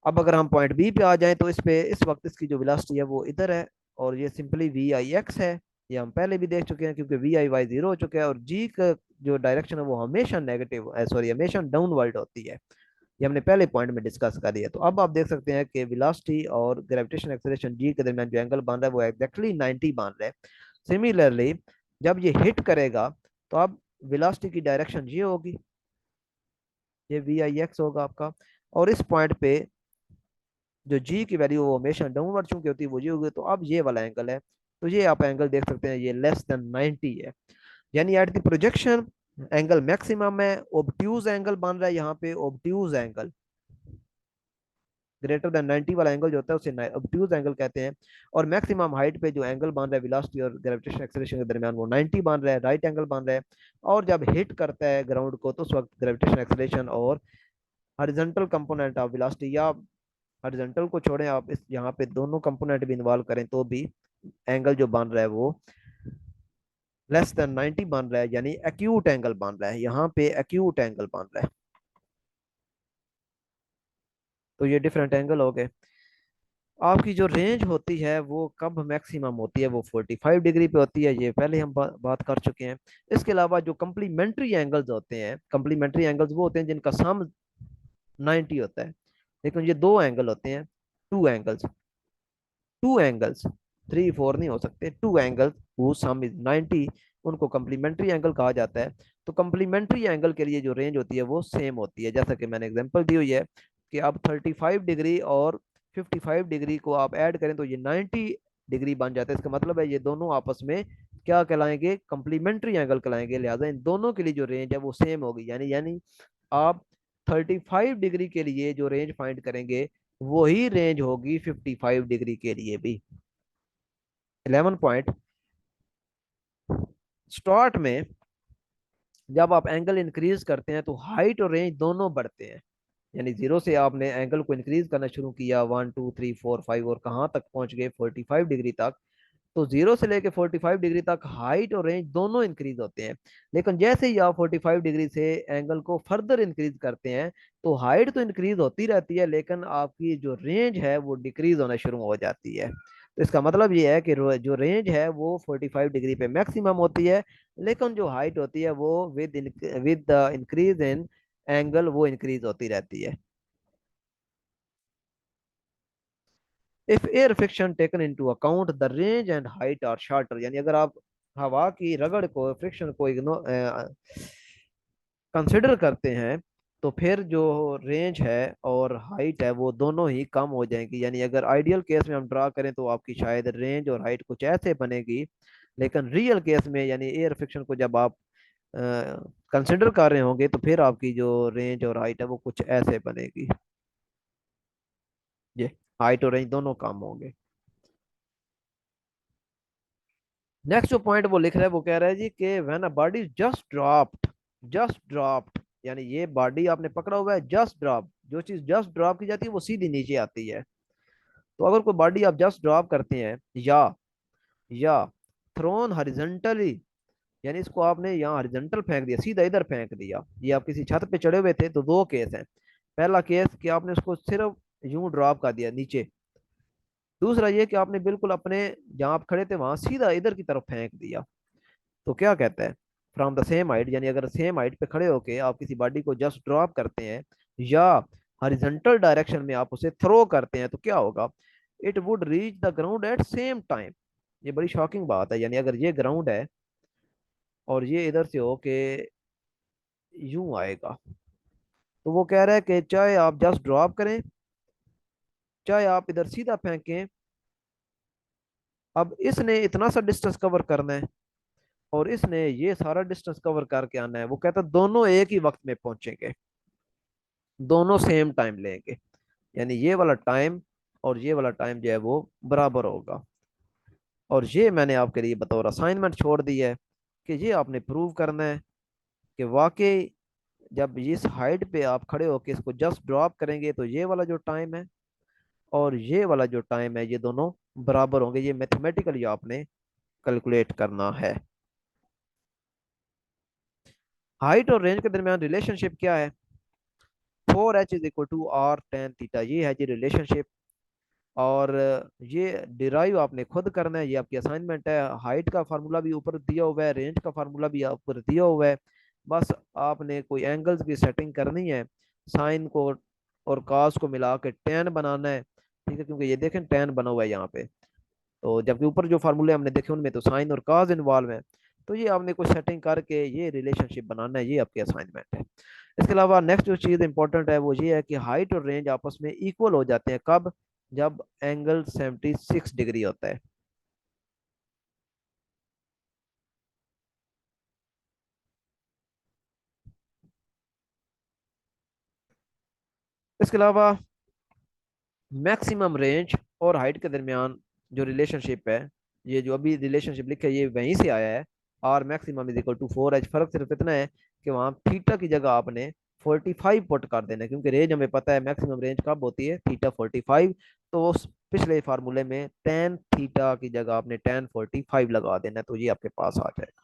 अब अगर हम पॉइंट बी पे आ जाएं तो इस पे इस वक्त इसकी जो वेलोसिटी है वो इधर है, और ये सिंपली वी आई एक्स है। ये हम पहले भी देख चुके हैं क्योंकि वी आई वाई जीरो हो चुका है, और जी का जो डायरेक्शन है वो हमेशा नेगेटिव, सॉरी हमेशा डाउनवर्ड होती है। ये हमने पहले पॉइंट में डिस्कस कर दिया। तो अब आप देख सकते हैं कि वेलोसिटी और ग्रेविटेशन एक्सेलरेशन जी के दरमियान जो एंगल बन रहा है वो एग्जैक्टली 90 बन रहा है। सिमिलरली जब ये हिट करेगा तो अब वेलोसिटी की डायरेक्शन ये होगी, ये वी आई एक्स होगा आपका, और इस पॉइंट पे जो जी की वैल्यू वो हमेशा डाउनवर्ड चूंकि होती है वो जी होगी। तो अब ये वाला एंगल है, तो ये आप एंगल देख सकते हैं, ये लेस देन 90 है, यानी at the projection angle maximum है, ओब्ट्यूज एंगल बन रहा है यहाँ पे, ओब्ट्यूज एंगल ग्रेटर देन 90 वाला एंगल जो होता है उसे ऑब्ट्यूज एंगल कहते हैं। और मैक्सिमम हाइट पे जो एंगल बन रहा है वेलोसिटी और ग्रेविटेशन एक्सेलरेशन के दरमियान वो 90 बन रहा है, राइट एंगल बन रहा है। और जब हिट करता है ग्राउंड को तो उस वक्त ग्रेविटेशन एक्सेलरेशन और हॉरिजॉन्टल कंपोनेंट ऑफ वेलोसिटी, या हॉरिजॉन्टल को छोड़ें आप इस यहाँ पे दोनों कंपोनेंट भी इन्वॉल्व करें तो भी एंगल जो बन रहा है वो लेस देन 90 बन रहा है, यानी एक्यूट एंगल बन रहा है, यहाँ पे एक्यूट एंगल बन रहा है। तो ये डिफरेंट एंगल हो गए। आपकी जो रेंज होती है वो कब मैक्सिमम होती है, वो 45 डिग्री पे होती है, ये पहले हम बात कर चुके हैं। इसके अलावा जो कम्प्लीमेंट्री एंगल्स होते हैं, कम्प्लीमेंट्री एंगल्स वो होते हैं जिनका सम 90 होता है। लेकिन ये दो एंगल होते हैं, two angles, two angles, three four नहीं हो सकते, टू एंगल्स वो सम इज 90, उनको कम्प्लीमेंट्री एंगल कहा जाता है। तो कम्प्लीमेंट्री एंगल के लिए जो रेंज होती है वो सेम होती है, जैसा कि मैंने एग्जांपल दी हुई है कि आप 35 डिग्री और 55 डिग्री को आप ऐड करें तो ये 90 डिग्री बन जाता है। इसका मतलब है ये दोनों आपस में क्या कहलाएंगे, कम्प्लीमेंट्री एंगल कहलाएंगे, लिहाजा इन दोनों के लिए जो रेंज है वो सेम होगी। यानी आप 35 डिग्री के लिए जो रेंज फाइंड करेंगे वही रेंज होगी 55 डिग्री के लिए भी। 11 पॉइंट, स्टार्ट में जब आप एंगल इंक्रीज करते हैं तो हाइट और रेंज दोनों बढ़ते हैं। यानी जीरो से आपने एंगल को इंक्रीज करना शुरू किया, 1 2 3 4 5 और कहाँ तक पहुंच गए, 45 डिग्री तक। तो जीरो से लेके 45 डिग्री तक हाइट और रेंज दोनों इंक्रीज होते हैं। लेकिन जैसे ही आप 45 डिग्री से एंगल को फर्दर इंक्रीज करते हैं तो हाइट तो इंक्रीज होती रहती है लेकिन आपकी जो रेंज है वो डिक्रीज होना शुरू हो जाती है। तो इसका मतलब ये है कि जो रेंज है वो 45 डिग्री पे मैक्सिमम होती है, लेकिन जो हाइट होती है वो with the increase in angle वो इंक्रीज होती रहती है। If air friction taken into account the range and height are shorter, यानी अगर आप हवा की रगड़ को, फ्रिक्शन को इग्नोर कंसिडर करते हैं तो फिर जो रेंज है और हाइट है वो दोनों ही कम हो जाएंगी। यानी अगर आइडियल केस में हम ड्रा करें तो आपकी शायद रेंज और हाइट कुछ ऐसे बनेगी, लेकिन रियल केस में यानी एयर फ्रिक्शन को जब आप कंसिडर कर रहे होंगे तो फिर आपकी जो रेंज और हाइट है वो कुछ ऐसे बनेगी। ये हाइट और रेंज दोनों कम होंगे। नेक्स्ट जो पॉइंट वो लिख रहा है वो कह रहा है जी कि when a body just dropped, यानी ये बॉडी आपने पकड़ा हुआ है, जस्ट ड्रॉप, जो चीज जस्ट ड्रॉप की जाती है वो सीधी नीचे आती है। तो अगर कोई बॉडी आप जस्ट ड्रॉप करते हैं या थ्रोन हॉरिजॉन्टली, यानी इसको आपने यहाँ हॉरिजॉन्टल फेंक दिया, सीधा इधर फेंक दिया, ये आप किसी छत पे चढ़े हुए थे, तो दो केस हैं। पहला केस कि आपने उसको सिर्फ यूं ड्रॉप कर दिया नीचे, दूसरा ये कि आपने बिल्कुल अपने जहाँ आप खड़े थे वहां सीधा इधर की तरफ फेंक दिया। तो क्या कहता है, फ्रॉम द सेम हाइट, यानी अगर सेम हाइट पे खड़े होके आप किसी बॉडी को जस्ट ड्रॉप करते हैं या हॉरिजॉन्टल डायरेक्शन में आप उसे थ्रो करते हैं तो क्या होगा, it would reach the ground eight same time. ये बड़ी शॉकिंग बात है, यानी अगर ये ग्राउंड है और ये इधर से होके यूं आएगा, तो वो कह रहा है कि चाहे आप जस्ट ड्रॉप करें चाहे आप इधर सीधा फेंकें, अब इसने इतना सा डिस्टेंस कवर करना है और इसने ये सारा डिस्टेंस कवर करके आना है। वो कहता है दोनों एक ही वक्त में पहुंचेंगे, दोनों सेम टाइम लेंगे, यानी ये वाला टाइम और ये वाला टाइम जो है वो बराबर होगा। और ये मैंने आपके लिए बतौर असाइनमेंट छोड़ दी है कि ये आपने प्रूव करना है कि वाकई जब इस हाइट पे आप खड़े होकर इसको जस्ट ड्रॉप करेंगे तो ये वाला जो टाइम है और ये वाला जो टाइम है ये दोनों बराबर होंगे। ये मैथमेटिकली आपने कैलकुलेट करना है। हाइट और रेंज के दरमियान रिलेशनशिप क्या है, 4h = r tan थीटा, ये है जी रिलेशनशिप। और ये डिराइव आपने खुद करना है, ये आपकी असाइनमेंट है। हाइट का फार्मूला भी ऊपर दिया हुआ है, रेंज का फार्मूला भी ऊपर दिया हुआ है। बस आपने कोई एंगल्स की सेटिंग करनी है, साइन को और कॉस को मिला के टेन बनाना है, ठीक है, क्योंकि ये देखें टेन बना हुआ है यहाँ पे। तो जबकि ऊपर जो फार्मूले हमने देखे उनमें तो साइन और कॉस इन्वॉल्व है। तो ये आपने कुछ सेटिंग करके ये रिलेशनशिप बनाना है, ये आपकी असाइनमेंट है। इसके अलावा नेक्स्ट जो चीज़ इंपॉर्टेंट है वो ये है कि हाइट और रेंज आपस में इक्वल हो जाते हैं कब, जब एंगल 76 डिग्री होता है। इसके अलावा मैक्सिमम रेंज और हाइट के दरमियान जो रिलेशनशिप है, ये जो अभी रिलेशनशिप लिखा है ये वहीं से आया है, r maximum is equal to 4h। फर्क सिर्फ इतना है कि वहाँ थीटा की जगह आपने 45 पुट कर देना है, क्योंकि रेंज हमें पता है मैक्सिमम रेंज कब होती है, थीटा 45। तो उस पिछले फार्मूले में टेन थीटा की जगह आपने टेन 45 लगा देना है, तो ये आपके पास आ जाएगा।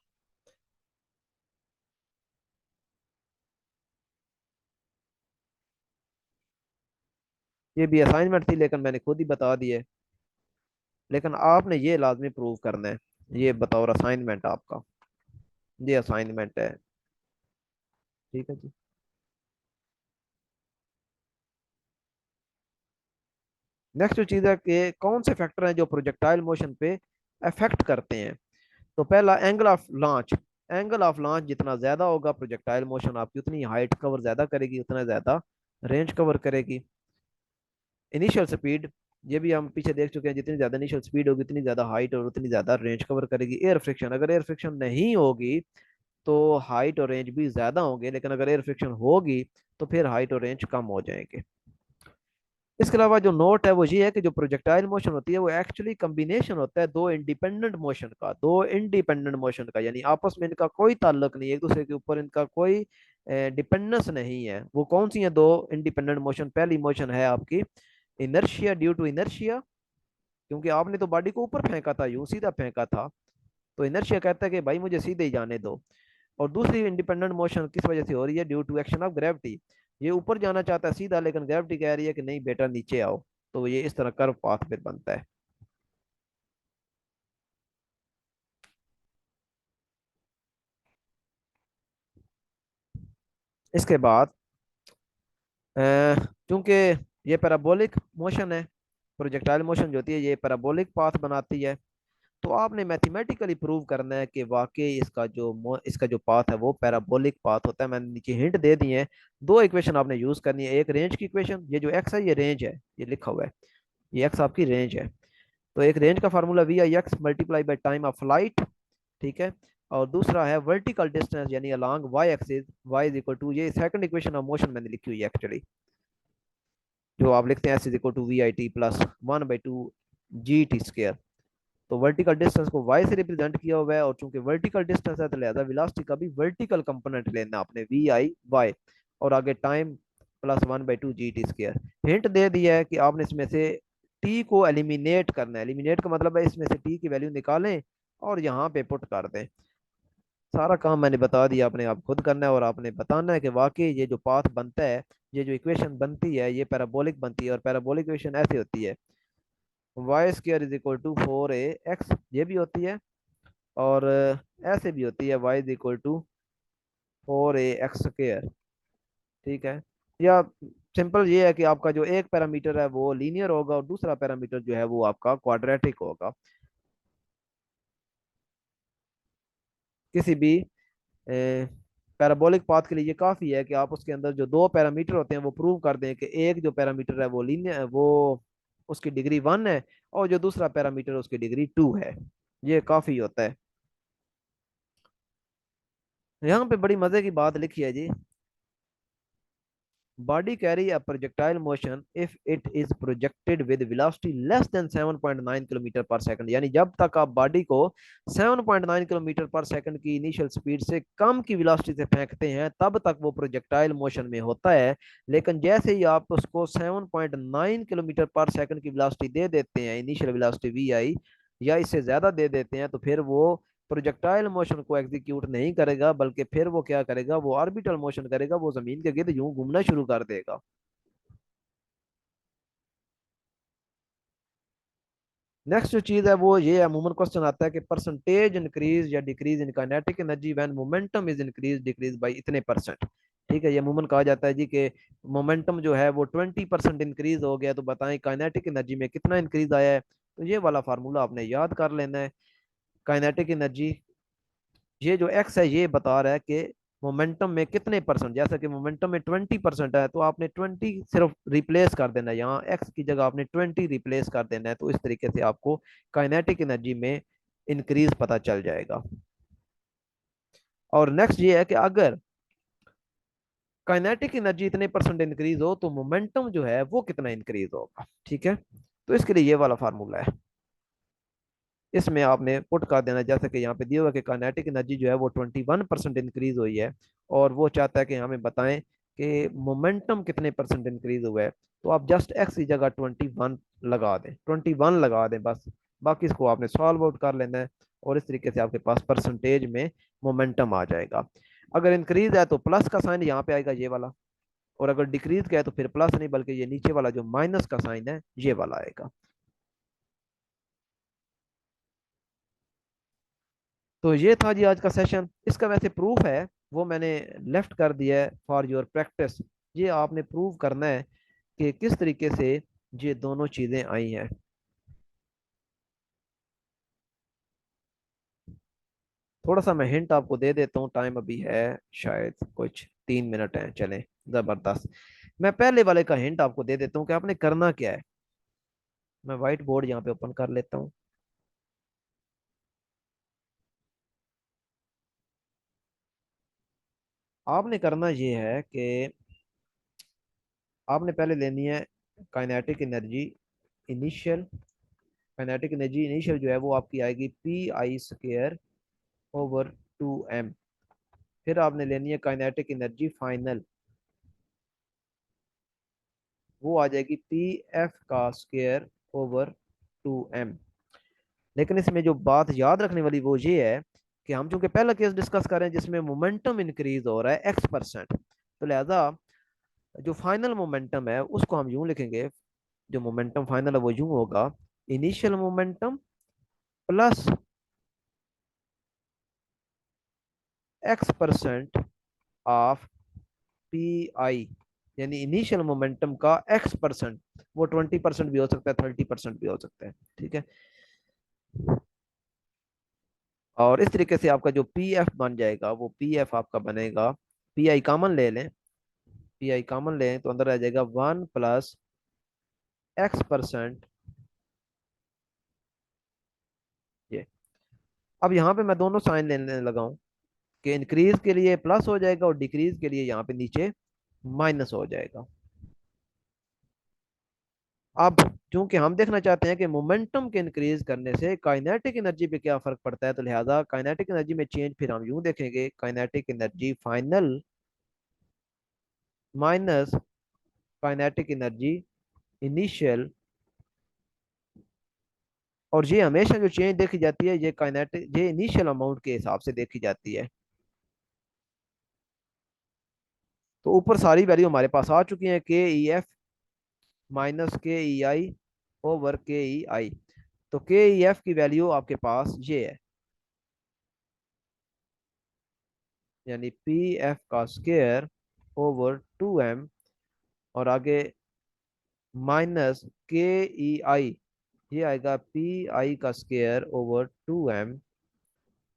ये भी असाइनमेंट थी लेकिन मैंने खुद ही बता दिए, लेकिन आपने ये लाजमी प्रूव करना है। ये बतौर असाइनमेंट आपका, ये असाइनमेंट है। ठीक है जी। नेक्स्ट जो चीज़ है कि कौन से फैक्टर हैं जो प्रोजेक्टाइल मोशन पे अफेक्ट करते हैं। तो पहला angle of launch. Angle of launch जितना ज्यादा होगा प्रोजेक्टाइल मोशन आपकी उतनी हाइट कवर ज्यादा करेगी, उतना ज्यादा रेंज कवर करेगी। इनिशियल स्पीड, ये भी हम पीछे देख चुके हैं, जितनी ज्यादा इनिशियल स्पीड होगी उतनी ज्यादा हाइट और उतनी ज्यादा रेंज कवर करेगी। एयर फ्रिक्शन, अगर एयर फ्रिक्शन नहीं होगी तो हाइट और रेंज भी ज्यादा होंगे, लेकिन अगर एयर फ्रिक्शन होगी तो फिर हाइट और रेंज कम हो जाएंगे। इसके अलावा जो नोट है वो ये है कि जो प्रोजेक्टाइल मोशन होती है वो एक्चुअली कम्बिनेशन होता है दो इंडिपेंडेंट मोशन का, दो इंडिपेंडेंट मोशन का, यानी आपस में इनका कोई ताल्लुक नहीं है, एक दूसरे के ऊपर इनका कोई डिपेंडेंस नहीं है। वो कौन सी है दो इंडिपेंडेंट मोशन? पहली मोशन है आपकी इनर्शिया ड्यू टू इनर्शिया, क्योंकि आपने तो बॉडी को ऊपर फेंका था, यूं सीधा फेंका था, तो इनर्शिया कहता है कि भाई मुझे सीधे ही जाने दो। और दूसरी इंडिपेंडेंट मोशन किस वजह से हो रही है? Due to action of gravity. ये ऊपर जाना चाहता है सीधा, लेकिन ग्रेविटी कह रही है कि नहीं बेटा नीचे आओ, तो ये इस तरह कर्व पाथ फिर बनता है। इसके बाद क्योंकि ये पैराबोलिक मोशन है, प्रोजेक्टाइल मोशन जो होती है ये पैराबोलिक पाथ बनाती है, तो आपने मैथमेटिकली प्रूव करना है कि वाकई इसका जो पाथ है वो पैराबोलिक पाथ होता है। मैंने नीचे हिंट दे दी है। दो इक्वेशन आपने यूज करनी है, एक रेंज की इक्वेशन, ये जो एक्स है ये रेंज है, ये लिखा हुआ है, ये एक्स आपकी रेंज है। तो एक रेंज का formula v i x multiply by time of flight, ठीक है। और दूसरा है वर्टिकल डिस्टेंस यानी along y axis, y is equal to, ये सेकंड इक्वेशन ऑफ मोशन मैंने लिखी हुई है एक्चुअली, जो आप लिखते हैं s is equal to v i t plus 1/2 G T square. तो वर्टिकल डिस्टेंस को y से रिप्रेजेंट किया हुआ है, और चूंकि वर्टिकल डिस्टेंस है तो लिहाजा वेलोसिटी का भी वर्टिकल कंपोनेंट लेना आपने, वी आई वाई, और आगे time plus 1/2 G T square. Hint दे दिया है कि आपने इसमें से t को एलिमिनेट करना है। एलिमिनेट का मतलब है इसमें से t की वैल्यू निकालें और यहाँ पे पुट कर दें। सारा काम मैंने बता दिया, आपने आप खुद करना है और आपने बताना है कि वाकई ये जो पाथ बनता है, ये जो इक्वेशन बनती है ये पैराबोलिक बनती है। और पैराबोलिक इक्वेशन ऐसे होती है, y square is equal to 4ax, ये भी होती है, और ऐसे भी होती है y is equal to 4ax square. ठीक है। या सिंपल ये है कि आपका जो एक पैरामीटर है वो लीनियर होगा और दूसरा पैरामीटर जो है वो आपका क्वाड्रेटिक होगा। किसी भी पैराबोलिक पाथ के लिए ये काफी है कि आप उसके अंदर जो दो पैरामीटर होते हैं वो प्रूव कर दें कि एक जो पैरामीटर है वो लीनियर, वो उसकी डिग्री 1 है, और जो दूसरा पैरामीटर उसकी डिग्री 2 है। ये काफी होता है। यहाँ पे बड़ी मजे की बात लिखी है जी, body carry a projectile motion if it is projected with velocity less than 7.9 kilometre पर सेकंड, यानी जब तक आप बॉडी को 7.9 किलोमीटर पर सेकंड की इनिशियल स्पीड से कम की वेलोसिटी से फेंकते हैं तब तक वो प्रोजेक्टाइल मोशन में होता है। लेकिन जैसे ही आप उसको 7.9 किलोमीटर पर सेकंड की वेलोसिटी दे देते हैं, इनिशियल वेलोसिटी वी आई, या इससे ज्यादा दे देते हैं, तो फिर वो प्रोजेक्टाइल मोशन को एग्जीक्यूट नहीं करेगा, बल्कि फिर वो क्या करेगा? वो ऑर्बिटल मोशन करेगा, वो जमीन के गिर्द यूं घूमना शुरू कर देगा। नेक्स्ट जो चीज है वो ये है, अमूमन क्वेश्चन आता है कि परसेंटेज इंक्रीज या decrease in kinetic energy when momentum is increase decrease by इतने परसेंट। ठीक है, ये अमूमन कहा जाता है जी कि मोमेंटम जो है वो 20% इंक्रीज हो गया, तो बताएं काइनेटिक एनर्जी में कितना इंक्रीज आया है। तो ये वाला फार्मूला आपने याद कर लेना है। काइनेटिक एनर्जी, ये जो एक्स है ये बता रहा है कि मोमेंटम में कितने परसेंट, जैसा कि मोमेंटम में 20% है तो आपने 20 सिर्फ रिप्लेस कर देना है, यहाँ एक्स की जगह आपने 20 रिप्लेस कर देना है, तो इस तरीके से आपको काइनेटिक एनर्जी में इंक्रीज पता चल जाएगा। और नेक्स्ट ये है कि अगर काइनेटिक एनर्जी इतने परसेंट इंक्रीज हो तो मोमेंटम जो है वो कितना इंक्रीज होगा। ठीक है, तो इसके लिए ये वाला फार्मूला है, इसमें आपने पुट कर देना, जैसे कि यहाँ पे दिया हुआ कि काइनेटिक एनर्जी जो है वो 21% इंक्रीज हुई है, और वो चाहता है कि हमें बताएं कि मोमेंटम कितने परसेंट इंक्रीज हुआ है। तो आप जस्ट एक्स की जगह 21 लगा दें, 21 लगा दें बस, बाकी इसको आपने सॉल्व आउट कर लेना है, और इस तरीके से आपके पास परसेंटेज में मोमेंटम आ जाएगा। अगर इंक्रीज है तो प्लस का साइन यहाँ पे आएगा, ये वाला, और अगर डिक्रीज का है तो फिर प्लस नहीं, बल्कि ये नीचे वाला जो माइनस का साइन है ये वाला आएगा। तो ये था जी आज का सेशन। इसका वैसे प्रूफ है, वो मैंने लेफ्ट कर दिया है फॉर योर प्रैक्टिस। ये आपने प्रूव करना है कि किस तरीके से ये दोनों चीजें आई हैं। थोड़ा सा मैं हिंट आपको दे देता हूँ, टाइम अभी है शायद कुछ 3 मिनट है, चलें जबरदस्त। मैं पहले वाले का हिंट आपको दे देता हूँ कि आपने करना क्या है। मैं व्हाइट बोर्ड यहाँ पे ओपन कर लेता हूँ। आपने करना ये है कि आपने पहले लेनी है kinetic energy initial. Kinetic energy initial जो है वो आपकी आएगी Pi² ओवर 2m। फिर आपने लेनी है काइनेटिक एनर्जी फाइनल, वो आ जाएगी Pf² ओवर 2m। लेकिन इसमें जो बात याद रखने वाली वो ये है कि हम चूंकि पहला केस डिस्कस कर रहे हैं जिसमें मोमेंटम इंक्रीज हो रहा है x%, तो लिहाजा जो फाइनल मोमेंटम है उसको हम यूं लिखेंगे, जो मोमेंटम फाइनल है वो यूं होगा, initial momentum plus x% of Pi। यानी इनिशियल मोमेंटम का x%, वो 20% भी हो सकता है, 30% भी हो सकता है, ठीक है। और इस तरीके से आपका जो पी एफ बन जाएगा वो पी एफ आपका बनेगा, पी आई कॉमन ले लें, पी आई कॉमन लें तो अंदर आ जाएगा 1 + x%। ये अब यहाँ पे मैं दोनों साइन लेने लगा हूँ कि इंक्रीज के लिए प्लस हो जाएगा और डिक्रीज के लिए यहाँ पे नीचे माइनस हो जाएगा। अब चूंकि हम देखना चाहते हैं कि मोमेंटम के इंक्रीज करने से काइनेटिक एनर्जी पे क्या फर्क पड़ता है, तो लिहाजा काइनेटिक एनर्जी में चेंज फिर हम यूं देखेंगे, kinetic energy final minus kinetic energy initial. और ये हमेशा जो चेंज देखी जाती है ये काइनेटिक, ये इनिशियल अमाउंट के हिसाब से देखी जाती है। तो ऊपर सारी वैल्यू हमारे पास आ चुकी है, के ई एफ माइनस के ई आई ओवर के ई आई। तो के ई एफ की वैल्यू आपके पास ये है, यानी पी एफ का स्क्वायर ओवर 2m, और आगे माइनस के ई आई, ये आएगा पी आई का स्क्वायर ओवर 2m।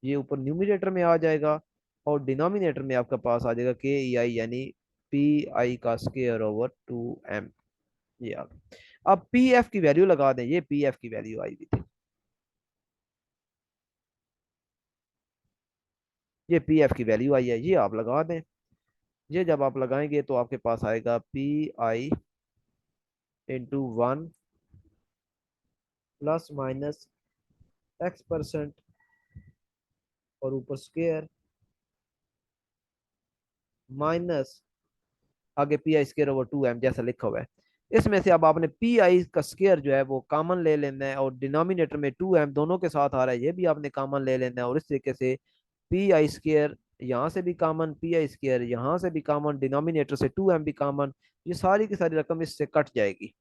ये ऊपर न्यूमिनेटर में आ जाएगा और डिनोमिनेटर में आपका पास आ जाएगा के ई आई, यानी पी आई का स्क्वायर ओवर 2m। ये आ गया। अब पी एफ की वैल्यू लगा दें, ये पी एफ की वैल्यू आई हुई थी, ये पी एफ की वैल्यू आई है, ये आप लगा दें। ये जब आप लगाएंगे तो आपके पास आएगा Pi/1 ±x% और ऊपर स्क्वायर माइनस आगे Pi² ओवर 2m जैसा लिखा हुआ है। इसमें से अब आपने पी आई का स्क्वायर जो है वो कॉमन ले लेना है, और डिनोमिनेटर में 2m दोनों के साथ आ रहा है, ये भी आपने कॉमन ले लेना है। और इस तरीके से Pi² यहाँ से भी कॉमन, Pi² यहाँ से भी कॉमन, डिनोमिनेटर से 2m भी कॉमन, ये सारी की सारी रकम इससे कट जाएगी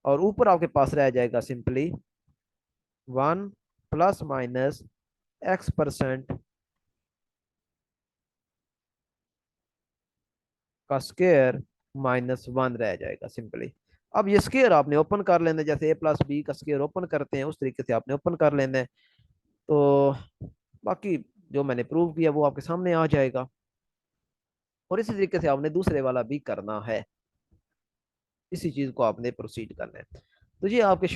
और ऊपर आपके पास रह जाएगा सिंपली 1 ± x% का स्क्वायर -1 रह जाएगा सिंपली। अब ये स्क्वायर आपने ओपन कर लेना है, जैसे a+b का स्क्वायर ओपन करते हैं उस तरीके से आपने ओपन कर लेना है। तो बाकी जो मैंने प्रूव किया वो आपके सामने आ जाएगा, और इसी तरीके से आपने दूसरे वाला भी करना है, इसी चीज को आपने प्रोसीड करना है। तो ये आपके